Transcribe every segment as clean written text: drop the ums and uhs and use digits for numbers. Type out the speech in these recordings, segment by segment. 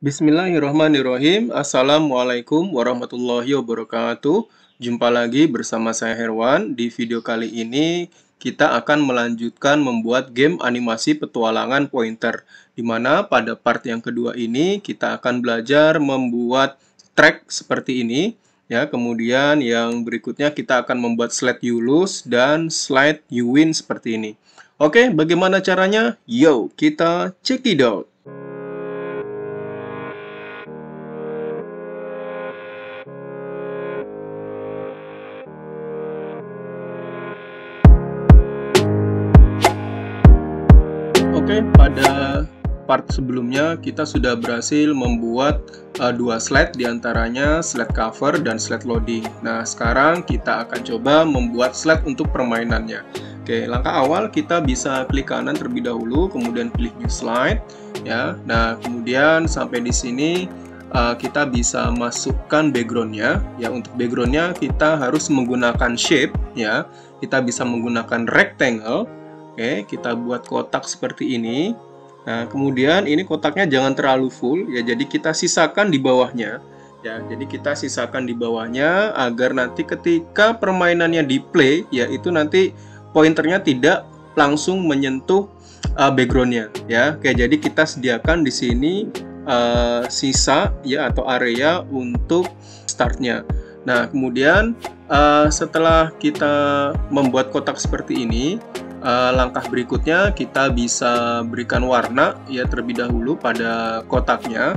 Bismillahirrahmanirrahim. Assalamualaikum warahmatullahi wabarakatuh. Jumpa lagi bersama saya Herwan. Di video kali ini kita akan melanjutkan membuat game animasi petualangan pointer. Di mana pada part yang kedua ini kita akan belajar membuat track seperti ini. Ya, kemudian yang berikutnya kita akan membuat slide you lose dan slide you win seperti ini. Oke, bagaimana caranya? Yo, kita check it out. Oke, pada part sebelumnya kita sudah berhasil membuat dua slide, diantaranya slide cover dan slide loading. Nah, sekarang kita akan coba membuat slide untuk permainannya. Oke, langkah awal kita bisa klik kanan terlebih dahulu, kemudian pilih new slide. Ya, nah kemudian sampai di sini kita bisa masukkan backgroundnya. Ya, untuk backgroundnya kita harus menggunakan shape. Ya, kita bisa menggunakan rectangle. Oke, kita buat kotak seperti ini. Nah, kemudian ini kotaknya jangan terlalu full ya, jadi kita sisakan di bawahnya. Ya, jadi kita sisakan di bawahnya agar nanti ketika permainannya di play, ya itu nanti pointernya tidak langsung menyentuh backgroundnya. Ya, oke, jadi kita sediakan di sini sisa ya atau area untuk startnya. Nah, kemudian setelah kita membuat kotak seperti ini, langkah berikutnya kita bisa berikan warna ya terlebih dahulu pada kotaknya.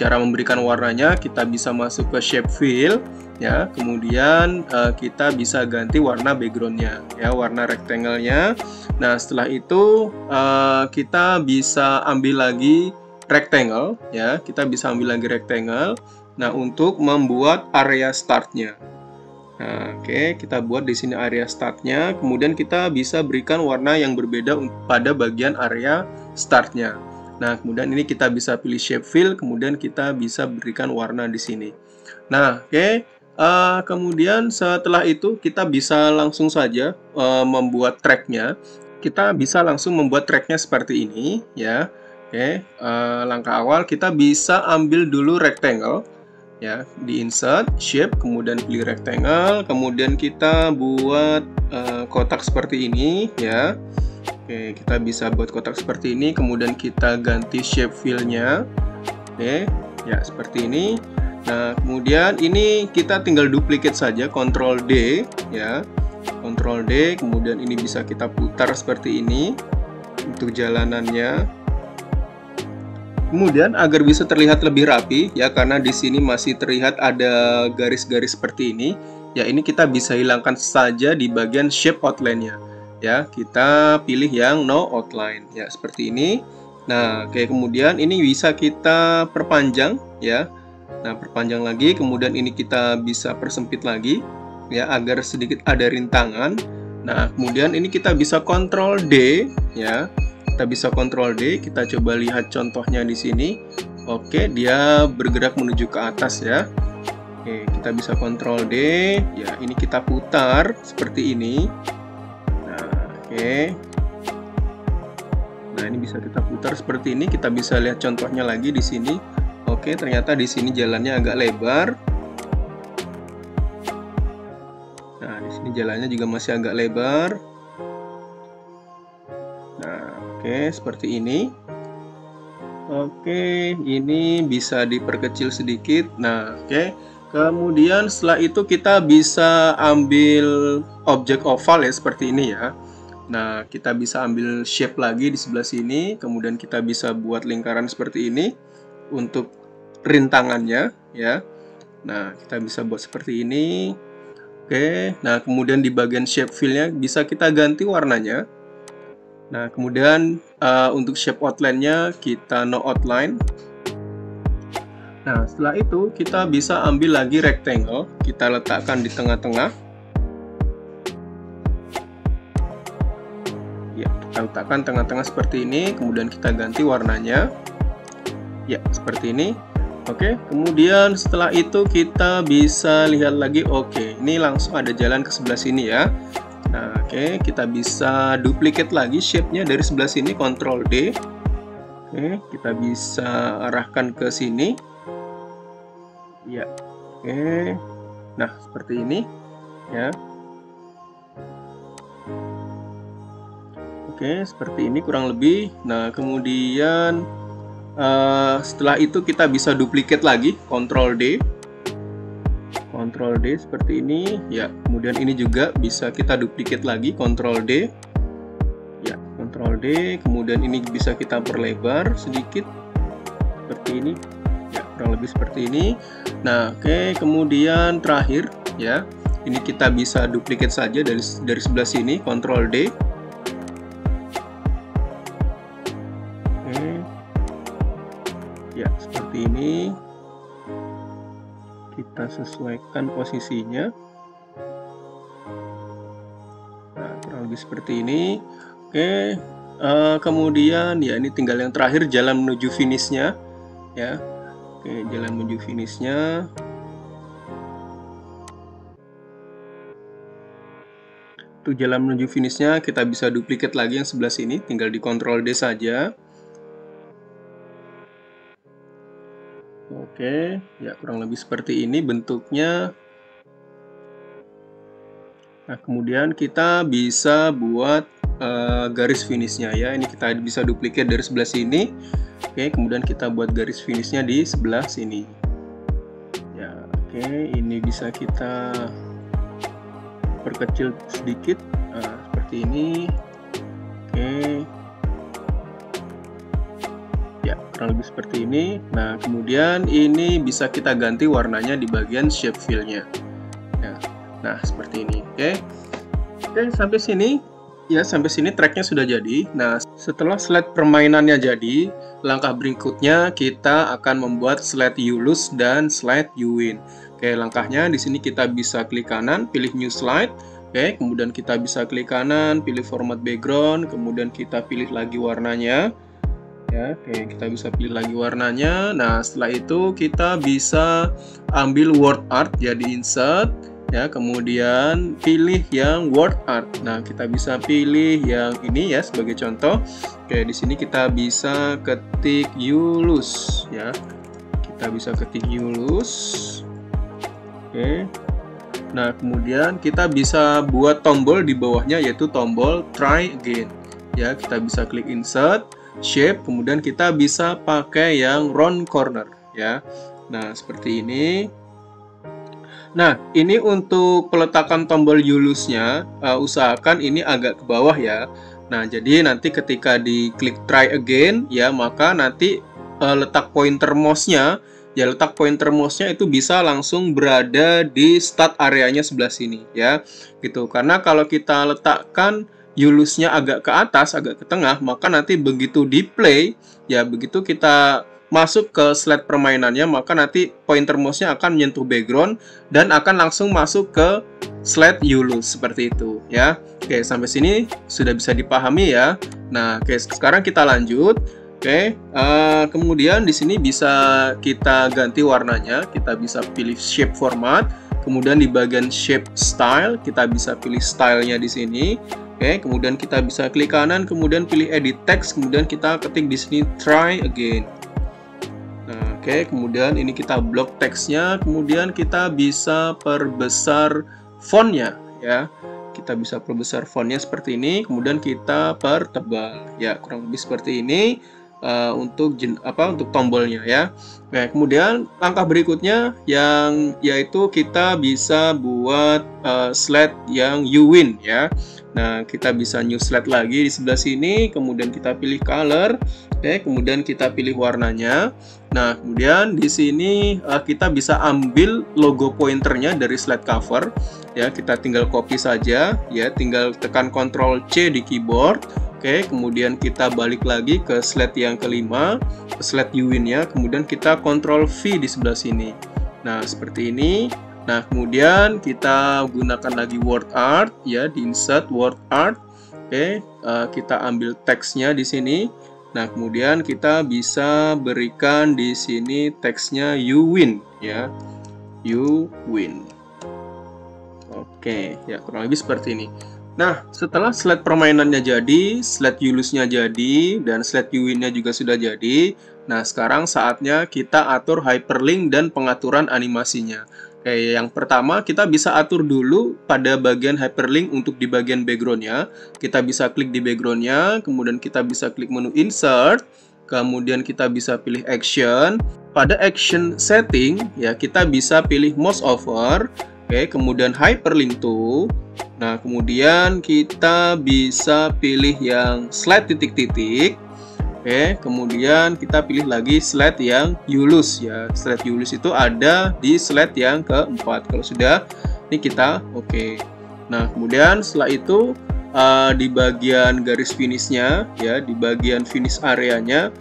Cara memberikan warnanya kita bisa masuk ke shape fill ya, kemudian kita bisa ganti warna backgroundnya ya, warna rectangle-nya. Nah, setelah itu kita bisa ambil lagi rectangle ya, kita bisa ambil lagi rectangle. Nah, untuk membuat area startnya. Nah, oke, kita buat di sini area startnya. Kemudian kita bisa berikan warna yang berbeda pada bagian area startnya. Nah, kemudian ini kita bisa pilih shape fill. Kemudian kita bisa berikan warna di sini. Nah, oke. Kemudian setelah itu kita bisa langsung saja membuat tracknya. Kita bisa langsung membuat tracknya seperti ini, ya. Oke. Langkah awal kita bisa ambil dulu rectangle. Ya, di insert shape, kemudian pilih rectangle, kemudian kita buat kotak seperti ini ya. Oke, kita bisa buat kotak seperti ini, kemudian kita ganti shape fill-nya. Oke, ya seperti ini. Nah, kemudian ini kita tinggal duplicate saja, Ctrl D ya. Ctrl D, kemudian ini bisa kita putar seperti ini untuk jalanannya. Kemudian agar bisa terlihat lebih rapi ya, karena di sini masih terlihat ada garis-garis seperti ini. Ya, ini kita bisa hilangkan saja di bagian shape outline-nya. Ya, kita pilih yang no outline ya seperti ini. Nah, oke, kemudian ini bisa kita perpanjang ya. Nah, perpanjang lagi, kemudian ini kita bisa persempit lagi ya agar sedikit ada rintangan. Nah, kemudian ini kita bisa Ctrl D ya. Kita bisa Ctrl D, kita coba lihat contohnya di sini. Oke, dia bergerak menuju ke atas ya. Oke, kita bisa Ctrl D. Ya, ini kita putar seperti ini. Nah, oke. Nah, ini bisa kita putar seperti ini. Kita bisa lihat contohnya lagi di sini. Oke, ternyata di sini jalannya agak lebar. Nah, di sini jalannya juga masih agak lebar. Oke, seperti ini. Oke, ini bisa diperkecil sedikit. Nah, oke. Kemudian setelah itu kita bisa ambil objek oval ya, seperti ini ya. Nah, kita bisa ambil shape lagi di sebelah sini. Kemudian kita bisa buat lingkaran seperti ini untuk rintangannya ya. Nah, kita bisa buat seperti ini. Oke, nah kemudian di bagian shape fill-nya bisa kita ganti warnanya. Nah, kemudian untuk shape outline-nya kita no outline. Nah, setelah itu kita bisa ambil lagi rectangle, kita letakkan di tengah-tengah. Ya, kita letakkan tengah-tengah seperti ini, kemudian kita ganti warnanya. Ya, seperti ini. Oke, kemudian setelah itu kita bisa lihat lagi, oke, ini langsung ada jalan ke sebelah sini ya. Nah, oke, kita bisa duplicate lagi shape-nya dari sebelah sini, Ctrl D. Oke, Oke, kita bisa arahkan ke sini. Ya, oke. Nah, seperti ini, ya. Oke, seperti ini kurang lebih. Nah, kemudian setelah itu kita bisa duplicate lagi, Ctrl D. Ctrl D seperti ini. Ya, kemudian ini juga bisa kita duplicate lagi, Ctrl D. Ya, Ctrl D. Kemudian ini bisa kita perlebar sedikit seperti ini. Ya, kurang lebih seperti ini. Nah, oke, kemudian terakhir ya, ini kita bisa duplicate saja dari sebelah sini, Ctrl D. Oke. Ya, seperti ini. Kita sesuaikan posisinya. Nah, kurang lebih seperti ini. Oke. Kemudian ya, ini tinggal yang terakhir, jalan menuju finishnya ya. Oke, jalan menuju finishnya. Untuk jalan menuju finishnya kita bisa duplicate lagi yang sebelah sini, tinggal di Ctrl D saja. Oke, ya kurang lebih seperti ini bentuknya. Nah, kemudian kita bisa buat garis finishnya ya. Ini kita bisa duplicate dari sebelah sini. Oke, kemudian kita buat garis finishnya di sebelah sini. Ya, oke, ini bisa kita perkecil sedikit. Nah, seperti ini. Oke. Ya, kurang lebih seperti ini. Nah, kemudian ini bisa kita ganti warnanya di bagian shape fill-nya. Ya. Nah, seperti ini. Oke, sampai sini. Ya, sampai sini tracknya sudah jadi. Nah, setelah slide permainannya jadi, langkah berikutnya kita akan membuat slide you lose dan slide you win. Oke, langkahnya di sini kita bisa klik kanan, pilih new slide. Oke, kemudian kita bisa klik kanan, pilih format background, kemudian kita pilih lagi warnanya. Ya, oke, kita bisa pilih lagi warnanya. Nah, setelah itu kita bisa ambil word art, jadi insert. Ya, kemudian pilih yang word art. Nah, kita bisa pilih yang ini ya sebagai contoh. Oke, di sini kita bisa ketik you lose ya. Kita bisa ketik you lose. Oke. Nah, kemudian kita bisa buat tombol di bawahnya yaitu tombol try again. Ya, kita bisa klik insert, shape, kemudian kita bisa pakai yang round corner ya. Nah, seperti ini. Nah, ini untuk peletakan tombol you lose-nya, usahakan ini agak ke bawah ya. Nah, jadi nanti ketika diklik try again, ya maka nanti letak pointer mouse-nya, ya letak pointer mouse-nya itu bisa langsung berada di start areanya sebelah sini ya. Gitu. Karena kalau kita letakkan you lose-nya agak ke atas, agak ke tengah, maka nanti begitu di play, ya begitu kita masuk ke slide permainannya, maka nanti pointer mouse-nya akan menyentuh background dan akan langsung masuk ke slide you lose seperti itu ya. Oke, sampai sini sudah bisa dipahami ya. Nah, oke, sekarang kita lanjut. Oke, kemudian di sini bisa kita ganti warnanya. Kita bisa pilih shape format, kemudian di bagian shape style kita bisa pilih stylenya di sini. Oke, kemudian kita bisa klik kanan, kemudian pilih edit text, kemudian kita ketik di sini try again. Nah, oke, kemudian ini kita blok teksnya, kemudian kita bisa perbesar fontnya ya. Kita bisa perbesar fontnya seperti ini, kemudian kita pertebal ya, kurang lebih seperti ini untuk tombolnya ya. Nah, kemudian langkah berikutnya yang yaitu kita bisa buat slide yang you win ya. Nah, kita bisa new slide lagi di sebelah sini, kemudian kita pilih color. Oke, kemudian kita pilih warnanya. Nah, kemudian di sini kita bisa ambil logo pointernya dari slide cover. Ya, kita tinggal copy saja. Ya, tinggal tekan Ctrl C di keyboard. Oke, kemudian kita balik lagi ke slide yang kelima, ke slide you win ya. Kemudian kita Ctrl V di sebelah sini. Nah, seperti ini. Nah, kemudian kita gunakan lagi word art ya, di insert word art. Oke, kita ambil teksnya di sini. Nah, kemudian kita bisa berikan di sini teksnya you win ya. You win. Oke, ya kurang lebih seperti ini. Nah, setelah slide permainannya jadi, slide Yulusnya jadi, dan slide Yuwinnya juga sudah jadi. Nah, sekarang saatnya kita atur hyperlink dan pengaturan animasinya. Oke, yang pertama kita bisa atur dulu pada bagian hyperlink untuk di bagian backgroundnya. Kita bisa klik di backgroundnya, kemudian kita bisa klik menu insert, kemudian kita bisa pilih action. Pada action setting, ya kita bisa pilih mouse over, oke, kemudian hyperlink to. Nah, kemudian kita bisa pilih yang slide titik-titik. Oke, kemudian kita pilih lagi slide yang Yulus ya. Slide Yulus itu ada di slide yang keempat. Kalau sudah, ini kita oke. Nah, kemudian setelah itu di bagian garis finishnya ya, di bagian finish areanya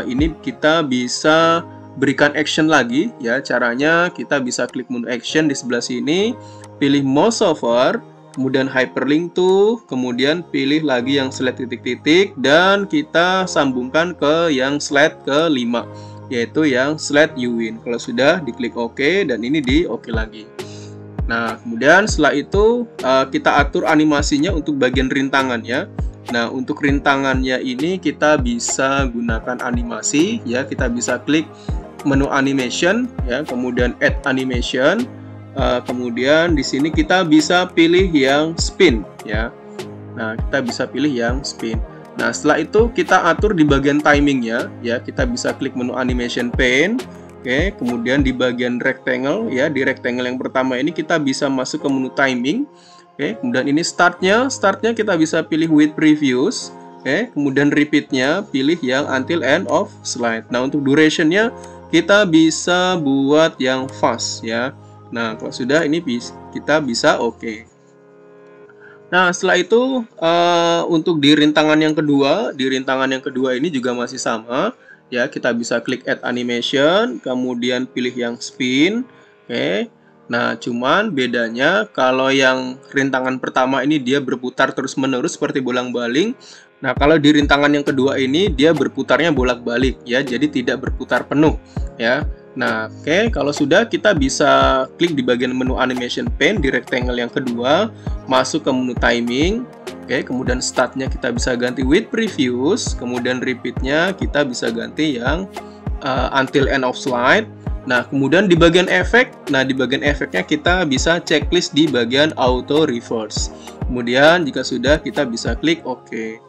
ini kita bisa berikan action lagi ya. Caranya kita bisa klik menu action di sebelah sini, pilih mouse over, kemudian hyperlink to, kemudian pilih lagi yang slide titik-titik, dan kita sambungkan ke yang slide ke-5, yaitu yang slide Yuwin. Kalau sudah, diklik OK, dan ini di OK lagi. Nah, kemudian setelah itu kita atur animasinya untuk bagian rintangannya. Nah, untuk rintangannya ini kita bisa gunakan animasi, ya. Kita bisa klik menu animation, ya, kemudian add animation. Kemudian di sini kita bisa pilih yang spin ya. Nah, kita bisa pilih yang spin. Nah, setelah itu kita atur di bagian timingnya ya. Kita bisa klik menu animation pane. Oke, kemudian di bagian rectangle ya, di rectangle yang pertama ini kita bisa masuk ke menu timing. Oke, kemudian ini startnya kita bisa pilih with previous. Oke, kemudian repeatnya pilih yang until end of slide. Nah, untuk durationnya kita bisa buat yang fast ya. Nah, kalau sudah ini kita bisa oke. Nah, setelah itu untuk di rintangan yang kedua, ini juga masih sama ya. Kita bisa klik add animation, kemudian pilih yang spin. Oke. Nah, cuman bedanya kalau yang rintangan pertama ini dia berputar terus-menerus seperti bolang-baling. Nah, kalau di rintangan yang kedua ini dia berputarnya bolak-balik ya, jadi tidak berputar penuh ya. Nah, oke, kalau sudah kita bisa klik di bagian menu animation pane di rectangle yang kedua, masuk ke menu timing. Oke, kemudian startnya kita bisa ganti with previous, kemudian repeatnya kita bisa ganti yang until end of slide. Nah, kemudian di bagian efek, di bagian efeknya kita bisa checklist di bagian auto reverse. Kemudian jika sudah kita bisa klik OK.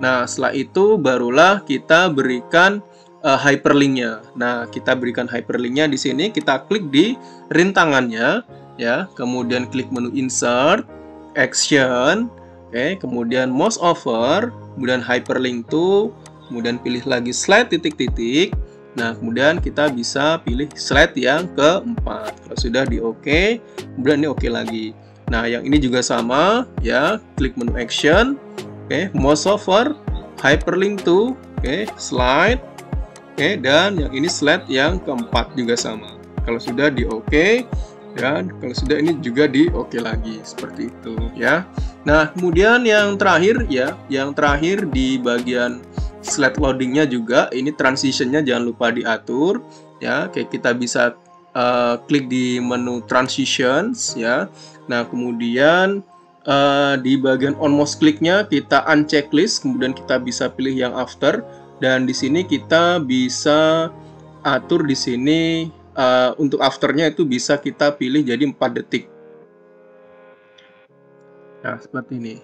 Nah, setelah itu barulah kita berikan hyperlinknya. Nah, kita berikan hyperlinknya di sini. Kita klik di rintangannya, ya. Kemudian klik menu insert, action, oke. Kemudian mouse over, kemudian hyperlink to, kemudian pilih lagi slide titik-titik. Nah, kemudian kita bisa pilih slide yang keempat. Kalau sudah di OK, kemudian ini OK lagi. Nah, yang ini juga sama, ya. Klik menu action, oke. Mouse over, hyperlink to, oke. Slide. Oke, dan yang ini slide yang keempat juga sama. Kalau sudah di OK, dan kalau sudah ini juga di OK lagi, seperti itu ya. Nah, kemudian yang terakhir ya, yang terakhir di bagian slide loadingnya juga, ini transitionnya jangan lupa diatur ya. Oke, kita bisa klik di menu transitions ya. Nah, kemudian di bagian on mouse clicknya kita uncheck list, kemudian kita bisa pilih yang after. Dan di sini kita bisa atur di sini untuk afternya itu bisa kita pilih jadi 4 detik. Nah, seperti ini.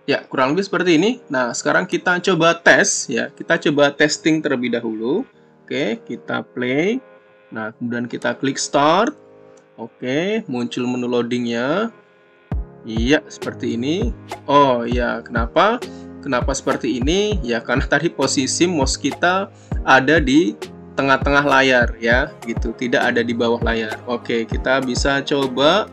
Ya, kurang lebih seperti ini. Nah, sekarang kita coba tes ya. Kita coba testing terlebih dahulu. Oke, kita play. Nah, kemudian kita klik start. Oke, muncul menu loadingnya. Iya, seperti ini. Oh ya, kenapa? Kenapa seperti ini? Ya, karena tadi posisi mouse kita ada di tengah-tengah layar ya, gitu. Tidak ada di bawah layar. Oke, kita bisa coba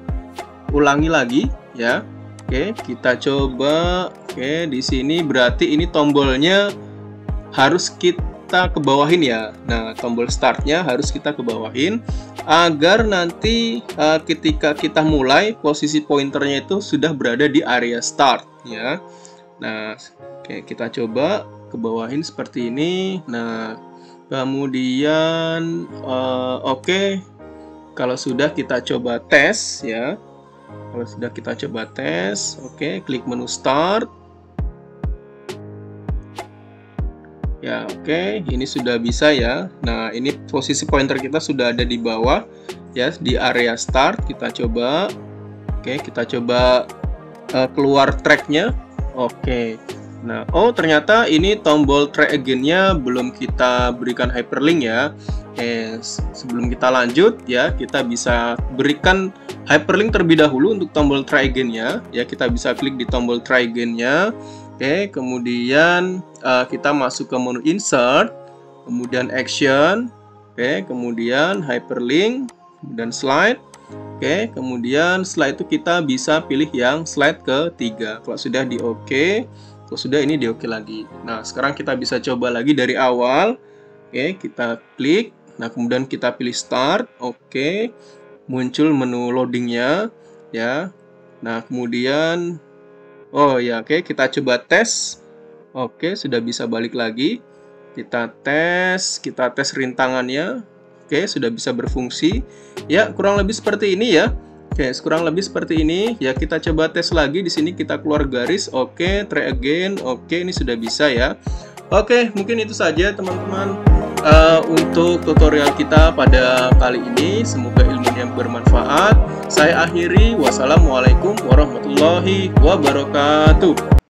ulangi lagi ya. Oke, kita coba. Oke, di sini berarti ini tombolnya harus kita kebawahin ya. Nah, tombol startnya harus kita kebawahin agar nanti ketika kita mulai, posisi pointernya itu sudah berada di area start ya. Nah, oke, kita coba kebawahin seperti ini. Nah, kemudian oke, kalau sudah kita coba tes ya. Kalau sudah, kita coba tes. Oke, klik menu start. Ya, oke, ini sudah bisa ya. Nah, ini posisi pointer kita sudah ada di bawah ya, di area start. Kita coba. Oke, kita coba keluar tracknya. Oke. Nah, oh ternyata ini tombol try again-nya belum kita berikan hyperlink ya. Sebelum kita lanjut ya, kita bisa berikan hyperlink terlebih dahulu untuk tombol try again-nya. Ya, kita bisa klik di tombol try again-nya. Oke, kemudian kita masuk ke menu insert, kemudian action, oke, kemudian hyperlink, dan slide. Oke, kemudian setelah itu kita bisa pilih yang slide ketiga. Kalau sudah di OK, kalau sudah ini di OK lagi. Nah, sekarang kita bisa coba lagi dari awal. Oke, kita klik. Nah, kemudian kita pilih start. Oke, muncul menu loadingnya ya. Nah, kemudian oh ya, oke, kita coba tes. Oke, sudah bisa balik lagi. Kita tes rintangannya. Oke, sudah bisa berfungsi. Ya, kurang lebih seperti ini ya. Oke, kurang lebih seperti ini. Ya, kita coba tes lagi. Di sini kita keluar garis. Oke, try again. Oke, ini sudah bisa ya. Oke, mungkin itu saja teman-teman untuk tutorial kita pada kali ini. Semoga ilmunya bermanfaat. Saya akhiri. Wassalamualaikum warahmatullahi wabarakatuh.